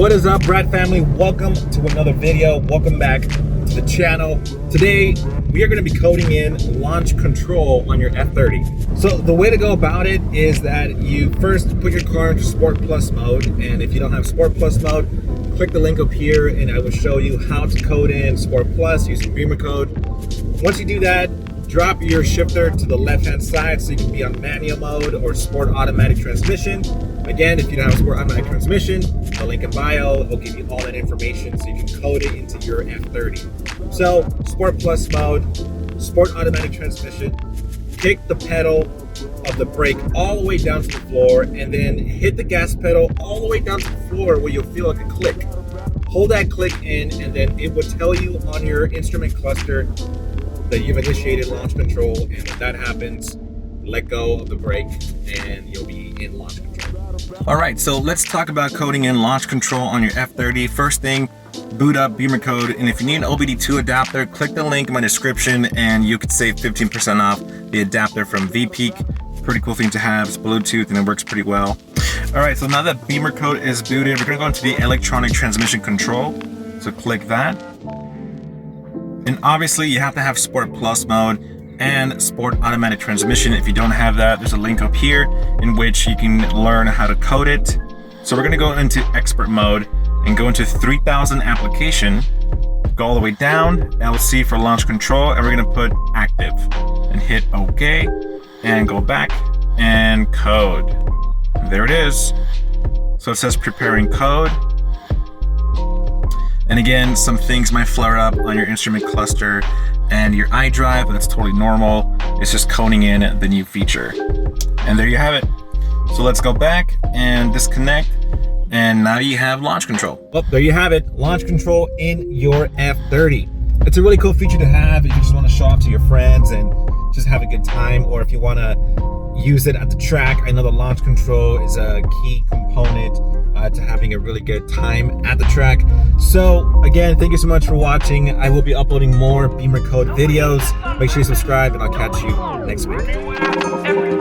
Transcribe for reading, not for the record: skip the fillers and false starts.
What is up, Brad family? Welcome to another video. Welcome back to the channel. Today we are going to be coding in launch control on your F30. So the way to go about it is that you first put your car into Sport Plus mode, and if you don't have Sport Plus mode, click the link up here and I will show you how to code in Sport Plus using Bimmercode. Once you do that, drop your shifter to the left-hand side so you can be on manual mode or sport automatic transmission. Again, if you don't have sport automatic transmission, the link in bio will give you all that information so you can code it into your F30. So, Sport Plus mode, sport automatic transmission, kick the pedal of the brake all the way down to the floor and then hit the gas pedal all the way down to the floor where you'll feel like a click. Hold that click in and then it will tell you on your instrument cluster that you've initiated launch control, and when that happens, let go of the brake and you'll be in launch control. All right, so let's talk about coding in launch control on your F30. First thing, boot up Bimmercode, and if you need an OBD2 adapter, click the link in my description and you could save 15% off the adapter from VPeak. Pretty cool thing to have. It's Bluetooth and it works pretty well. All right, so now that Bimmercode is booted, we're gonna go into the electronic transmission control. So click that. And obviously you have to have Sport Plus mode and Sport Automatic Transmission. If you don't have that, there's a link up here in which you can learn how to code it. So we're gonna go into Expert mode and go into 3000 application, go all the way down, LC for launch control, and we're gonna put active and hit OK and go back and code. There it is. So it says preparing code. And again, some things might flare up on your instrument cluster and your iDrive, but that's totally normal. It's just coding in the new feature. And there you have it. So let's go back and disconnect. And now you have launch control. Oh, there you have it. Launch control in your F30. It's a really cool feature to have if you just want to show off to your friends and just have a good time, or if you want to use it at the track. I know the launch control is a key component to having a really good time at the track. So again, thank you so much for watching. I will be uploading more Bimmercode videos. Make sure you subscribe and I'll catch you next week.